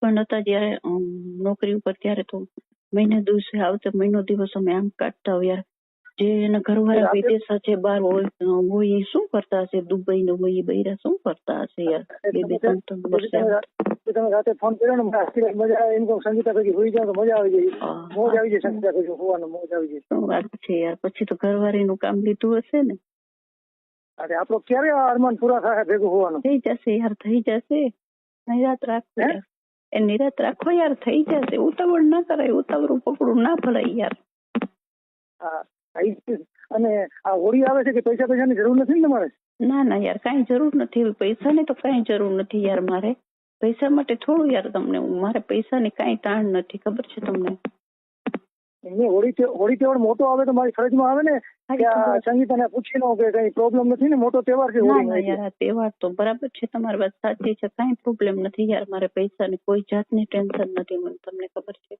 Husband હતા જયારે નોકરી ઉપર ત્યારે તો મહિને દિવસે આવતે મહિનો દિવસ અમે આમ કાઢતા હોય યાર. જે એના ઘરવાળા વિદેશ છે બહાર હોય એ શું કરતા હશે? દુબઈ ને હોય એ બૈરા શું કરતા હશે યાર? બે ત્રણ વર્ષે તમે રાતે ફોન કર્યો ને મજા આવે એમ કહું સંગીતા ભેગી હોઈ જાવ તો મજા આવી જાય, મોજ આવી જાય. સંગીતા ભેગી હોવાનું મોજ આવી જાય. શું વાત છે યાર? પછી તો ઘરવાળી નું કામ લીધું હશે ને? અરે આપણો ક્યારે અરમાન પૂરા થાય ભેગું હોવાનું? થઈ જશે યાર, થઈ જશે. નિરાત રાખો યાર, એ નિરાત રાખો યાર, થઈ જશે. ઉતાવળ ના કરાય, ઉતાવળું પકડું ના ભરાય યાર. હા અને આ હોળી આવે છે કે પૈસાની જરૂર નથી ને તમારે? ના ના યાર, કઈ જરૂર નથી. પૈસાની તો કઈ જરૂર નથી યાર. મારે પૈસા માટે થોડું યાર તમને, મારે પૈસાની કઈ તાણ નથી, ખબર છે તમને? હોળી તહેવાર મોટો આવે તો મારી ફરજમાં આવે ને કે સંગીતાને પૂછી લો કે કઈ પ્રોબ્લેમ નથી ને? મોટો તહેવાર છે હોળી. યાર તહેવાર તો બરાબર છે, તમારી વાત સાચી છે, કઈ પ્રોબ્લેમ નથી યાર. મારે પૈસાની કોઈ જાતની ટેન્શન નથી, મને તમને ખબર છે.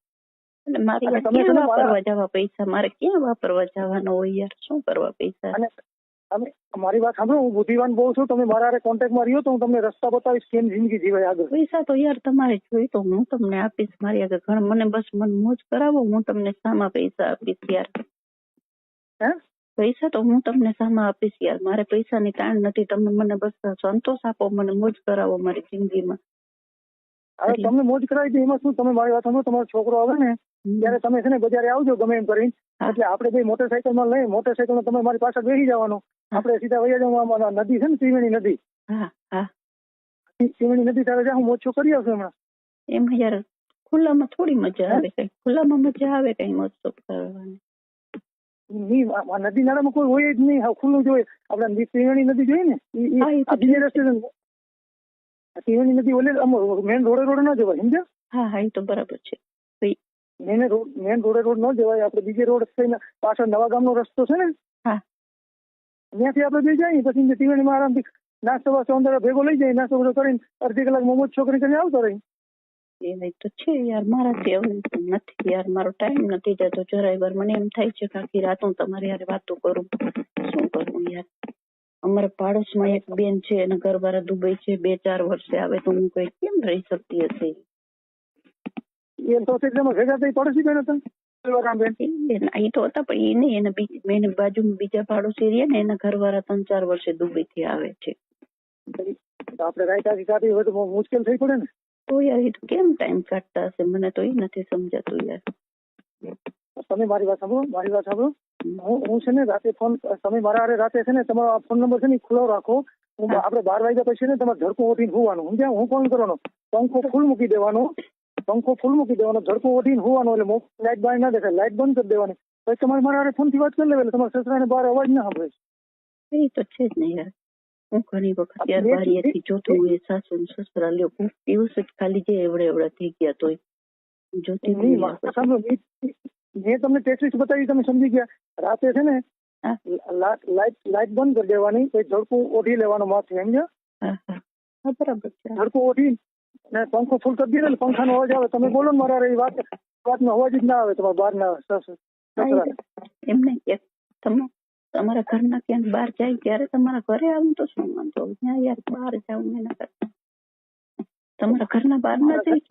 અને મારી ક્યાં વાપરવા જવા પૈસા? મારે ક્યાં વાપરવા જવાનો હોય યાર? શું કરવા પૈસા? અને મારી વાત સાંભળો, હું બુદ્ધિવાન બહુ છું. તમે મારા કોન્ટેક્ટમાં રહ્યો તો હું તમને રસ્તા બતાવીશ કેમ જિંદગી જીવાય આગળ. પૈસા તો યાર તમારે જોઈ તો હું તમને આપીશ. મારી આગળ ઘણા મને બસ મન મોજ કરાવો, હું તમને સામા પૈસા આપીશ યાર. હે? પૈસા તો હું તમને સામા આપીશ યાર. મારે પૈસાની તાણ નથી. તમે મને બસ સંતોષ આપો, મને મોજ કરાવો મારી જિંદગીમાં. હવે તમને મોજ કરાવી દે એમાં શું? તમે મારી વાત સાંભળો, તમારો છોકરો આવે ને ત્યારે તમે છે ને બજારે આવજો ગમે એમ કરીને. એટલે આપણે બે મોટરસાઇકલમાં લઈ, મોટરસાઇકલમાં તમે મારી પાછળ બેસી જવાનું. આપણે સીધા વયા જવાનું. નદી છે ને ત્રિવેણી નદી, ત્રિવેણી નદી ત્યારે હું મોજ કરી આવશું હમણાં. એમાં યાર ખુલ્લામાં થોડી મજા આવે કઈ? ખુલ્લામાં મજા આવે કઈ મોજ કરવાની? નદી નાળામાં કોઈ હોય જ નહીં, ખુલ્લું જ હોય. આપણે ત્રિવેણી નદી જોઈએ ને બીજે રસ્તે. ત્રિવેણી નદી ઓલે મેન રોડે ના જવાય, સમજ્યા? હા એ તો બરાબર છે. મેન રોડ ન જવાય. આપણે બીજે રોડ થઈને પાછળ નવા ગામનો રસ્તો છે ને, ત્યાંથી આપણે બે જાય. પછી ત્રિવેણીમાં આરામથી નાસ્તો વાસ્તો અંદર ભેગો લઈ જાય. નાસ્તો બધો કરીને અડધી કલાક મોમોજ છોકરી કરીને આવતો રહી. એ તો છે યાર, મારાથી હવે નથી યાર, મારો ટાઈમ નથી જતો જરાય વાર. મને એમ થાય છે કે આખી રાત હું તમારી યાર વાતો કરું. શું કરું યાર? અમારા પાડોશમાં એક બેન છે, એના ઘરવાળા દુબઈ છે. 2-4 વર્ષે આવે તો હું કઈ કેમ રહી શકતી હશે? એ તો ભેગા થઈ પડોશી બેન હતા એ તો હતા, પણ એ નહીં. એના બાજુમાં બીજા પાડોશી રહ્યા ને, એના ઘરવાળા 3-4 વર્ષે દુબઈ થી આવે છે. આપણે રાયતાથી કાઢી હોય તો મુશ્કેલ થઈ પડે ને. તો યાર એ તો કેમ ટાઈમ કાઢતા હશે? મને તો એ નથી સમજાતું યાર. તમે મારી વાત સાંભળો. હું છે ને રાતે ફોન, તમે મારા રાતે છે ને તમારો ફોન નંબર છે ને ખુલ્લો રાખો. આપણે 12 વાગ્યા પછી ને તમારે ધડકો ઓઢીને હોવાનું, સમજ્યા? હું ફોન કરવાનો, પંખો ફૂલ મૂકી દેવાનો, ધડકો ઓઢીને હોવાનું. એટલે લાઈટ બહાર ના દેખાય, લાઈટ બંધ કરી દેવાની. પછી તમારે મારા ફોન થી વાત કરી લેવાય. તમારા સસરાને બહાર અવાજ ના સાંભળે. એ તો છે જ નહીં યાર. હું ઘણી વખત યાર બારીએથી જોતું હોય સાસુ સસરા લ્યો દિવસ જ ખાલી જે એવડા થઈ ગયા તોય જોતી મેં તમને ટેક્સ બતાવી, તમે સમજી ગયા. રાતે છે ને લાઈટ બંધ કરી દેવાની, પછી ધડકું ઓઢી લેવાનું માથે, સમજ્યા? બરાબર છે. ધડકું ઓઢી ને પંખો ફૂલ કરી દે, પંખાનો અવાજ આવે. તમે બોલો ને મારા એ વાતનો અવાજ જ ના આવે તમારા બહાર ના. એમ નહીં, તમે તમારા ઘરના ક્યાંક બહાર જાય ત્યારે તમારા ઘરે આવું તો શું વાંધો? ત્યાં યાર બહાર જાઉં એના કરતા તમારા ઘરના બહાર ના જાય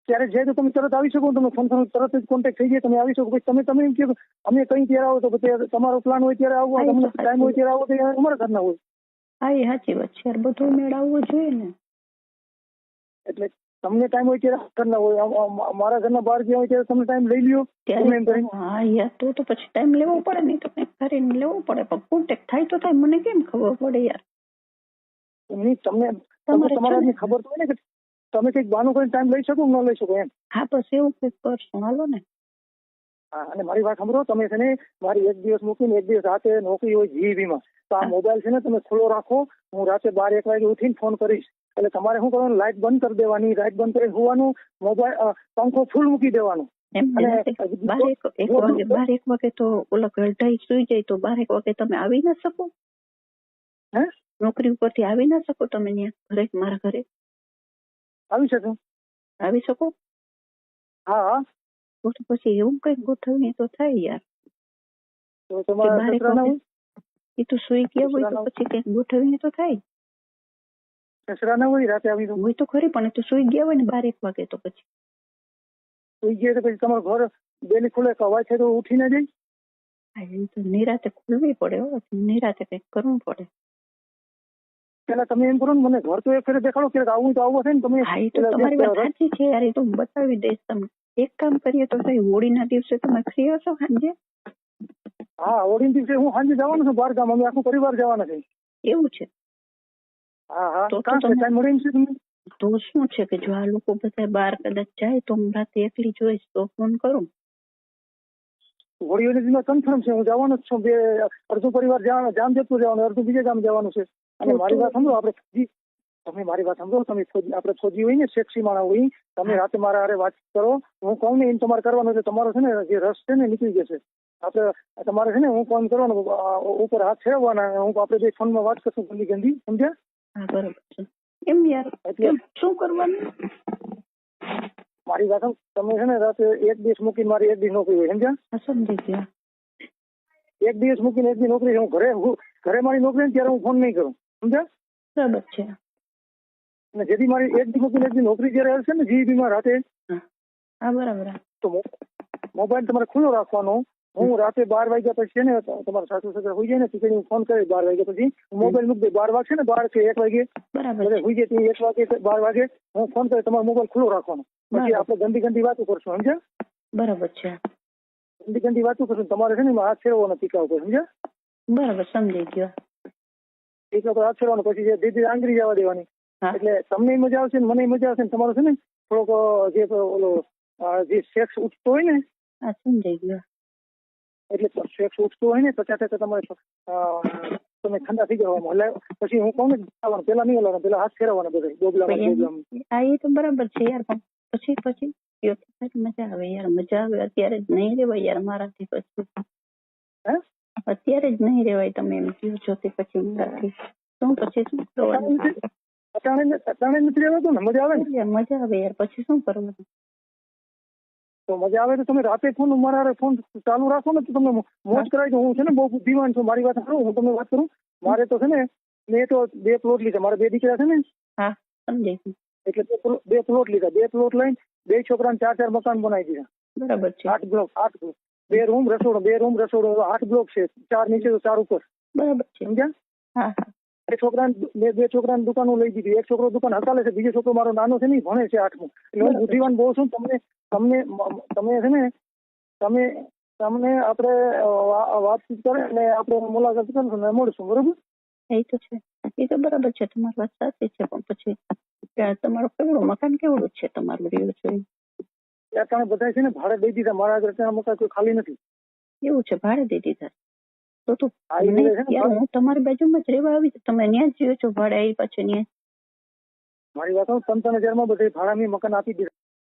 ક્યારે જાય તો તમે તરત આવી શકો. તમે ફોન તરત જ કોન્ટેક્ટ થઈ જાય, તમે આવી શકો. પછી તમે એમ કહો અમે કઈ ત્યારે આવો તો પછી તમારો પ્લાન હોય ત્યારે આવવા, તમને ટાઈમ હોય ત્યારે આવો તો અમારા ઘરના હોય. હા એ સાચી વાત છે યાર, બધું મેળવવું જોઈએ ને. એટલે તમને ટાઈમ હોય ત્યારે ઘરના હોય, મારા ઘરના બહાર ગયા હોય ત્યારે તમે ટાઈમ લઈ લ્યો ત્યારે. હા યાર, તો પછી ટાઈમ લેવો પડે ને, તો કઈક કરીને લેવો પડે. પણ કોન્ટેક્ટ થાય તો થાય, મને કેમ ખબર પડે યાર? તમારે ખબર તો હોય ને કે તમે કઈક બહાનું કરીને ટાઈમ લઈ શકો ન લઈ શકો એમ. હા બસ એવું કઈક કરશું, હાલો ને. હા, અને મારી વાત સાંભળો, તમે છે ને મારી એક દિવસ મૂકીને એક દિવસ રાતે નોકરી હોય જીવીમાં, તો આ મોબાઈલ છે ને તમે ખુલ્લો રાખો. હું રાતે 12-1 વાગે ઉઠીને ફોન કરીશ. એટલે તમારે શું કરવાનું, લાઈટ બંધ કરી દેવાની, લાઈટ બંધ કરી હોવાનું, મોબાઈલ પંખો ફૂલ મૂકી દેવાનો. 12-1 વાગે તો ઓલા ગઢાઈ સુઈ જાય તો 12-1 વાગે તમે આવી ના શકો? હે? નોકરી ઉપરથી આવી ના શકો તમે ઘરે? મારા ઘરે આવી શકો? હા. તો પછી એવું કઈક ગોઠવણી તો થાય યાર. તો તમારા એ તો સુઈ ગયા હોય તો પછી કઈક ગોઠવણી તો થાય. સસરા ના હોય રાતે આવી તો હોય તો ખરી, પણ એ તો સુઈ ગયા હોય ને 12-1 વાગે તો પછી સુઈ ગયા તો પછી તમારું ઘર બેલી ખુલે કે અવાજ થાય તો ઉઠી ના જાય. હા, એ તો નિરાતે ખુલવી પડે હો, નિરાતે કંઈક કરવું પડે. પેલા તમે એમ કરો ને, મને ઘર તો એક ફેરે દેખાડો કે આવું તો આવું છે ને તમે. હા, એ તો તમારી વાત સાચી છે યાર, એ તો હું બતાવી દઈશ તમને. એક કામ કરીએ તો સહી, હોળીના દિવસે તમે ફ્રી હશો સાંજે? હા, હોળીના દિવસે હું સાંજે જવાનું છું બહાર ગામ, અમે આખું પરિવાર જવાના છે. એવું છે? હા હા, તો કાં છે ટાઈમ મળે છે તમને? તો શું છે કે જો આ લોકો બધા બહાર કદાચ જાય તો હું રાતે એકલી જોઈશ તો ફોન કરું. હોળીઓની દિવસ કન્ફર્મ છે, હું જવાનો જ છું. અડધું પરિવાર જામજોધપુર જવાનું, અડધું બીજે ગામ જવાનું છે. અને મારી વાત સમજો, તમે મારી વાત સમજો, તમે આપણે ફોજી હોય ને, સેક્સી માણા હોય, તમે રાતે મારા હારે વાત કરો, હું કહું ને એમ તમારે કરવાનું છે. તમારો છે ને જે રસ છે ને નીકળી જશે. આપણે તમારે છે ને હું કામ કરવાનું, ઉપર હાથ ફેરવવાના, હું આપણે જે ફોનમાં વાત કરશું ગંદી ગંદી, સમજ્યા? હા, બરોબર છે. એમ યાર, એટલે શું કરવાનું? મારી વાત તમે છે ને રાતે એક દિવસ મૂકીને મારી એક દિવસ નોકરી હોય, સમજ્યા? સમજી ગયા. એક દિવસ મૂકીને એક દિવસ નોકરી, હું ઘરે મારી નોકરી ને ત્યારે હું ફોન નહીં કરું, સમજ્યા? બરાબર છે. અને જેથી મારી એક દિવસ મૂકીને એક દિવસ નોકરી જયારે હશે ને જીબી માં રાતે, હા બરાબર, તો મોબાઈલ તમારે ખુલ્લો રાખવાનો. હું રાતે 12 વાગ્યા પછી ને તમારા સાસુ સસરા હોઈ જાય ને પછી હું ફોન કરી 12 વાગ્યા પછી મોબાઈલ મૂકી દે. 12 વાગશે ને 12 કે 1 વાગે બરાબર હોઈ જાય, 1 વાગે 12 વાગે હું ફોન કરી તમારો મોબાઈલ ખુલ્લો રાખવાનો. પછી આપણે ગંદી ગંદી વાતો કરશું, સમજ્યા? બરાબર છે. ગંદી ગંદી વાતો કરશું, તમારે છે ને હાથ ફેરવવાનો ટીકા ઉપર, સમજ્યા? બરાબર, સમજી ગયો. ટીકા ઉપર હાથ ફેરવાનો, પછી જે દીદી આંગળી જવા દેવાની. એટલે તમને મજા આવશે ને મને મજા આવશે ને તમારું છે ને થોડોક જે ઓલો જે સેક્સ ઉઠતો હોય ને. હા, સમજાઈ ગયો. એટલે સેક્સ ઉઠતો હોય ને 50% તમારે તમે ઠંડા થઈ જવામાં. એટલે પછી હું કહું ને પેલા નહીં હલાવવાનું, પેલા હાથ ફેરવવાના બધા ડોબલામાં. હા, એ તો બરાબર છે યાર, પણ પછી મજા આવે યાર, મજા આવે. અત્યારે જ નહીં રેવાય યાર મારાથી. પછી અત્યારે જ નહીં રેવાય, તમે એમ કહો છો તે પછી મારાથી શું શું કરવાનું? અટાણે નથી રહેવાતું ને, મજા આવે ને? મજા આવે યાર, પછી શું કરવાનું? તો મજા આવે તો તમે રાતે ફોન મારા ફોન ચાલુ રાખો ને તો તમને મોજ કરાવી દઉં. હું છે ને બહુ બુદ્ધિમાન છું, મારી વાત કરું, હું તમને વાત કરું. મારે તો છે ને મેં તો 2 પ્લોટ લીધા, મારા 2 દીકરા છે ને. હા, સમજાઈ ગયું. એટલે 2 પ્લોટ લીધા, 2 પ્લોટ લઈને 2 છોકરાને 4 મકાન બનાવી દીધા. બરાબર છે. 8 બ્લોક, 2 રૂમ રસોડો, 2 રૂમ રસોડો, 8 બ્લોક છે. 4 નીચે તો 4 ઉપર. બરાબર છે, સમજ્યા? હા. 2 છોકરાને દુકાનો લઈ દીધી. એક છોકરો દુકાન હકાલે છે, બીજો છોકરો મારો નાનો છે ને ભણે છે 8મું. એટલે હું બુદ્ધિવાન બહુ છું. તમે છે ને તમને આપણે વાતચીત કરે અને આપણે મુલાકાત કરીશું ને મળશું, બરોબર? એ તો છે, એ તો બરાબર છે, તમારી વાત સાચી છે. પણ પછી તમારું કેવડું મકાન કેવડું છે તમારું રહ્યું છે? ત્યાં બધા છે ને ભાડે દઈ દીધા. મારા આગળ ત્યાં મકાન કોઈ ખાલી નથી. એવું છે? ભાડે દઈ દીધા? તો હું તમારી બાજુમાં જ રહેવા આવી, તમે ત્યાં જ રહ્યો છો ભાડે? આવી પછી ત્યાં મારી વાત 55,000 માં બધે ભાડાની મકાન આપી દીધા.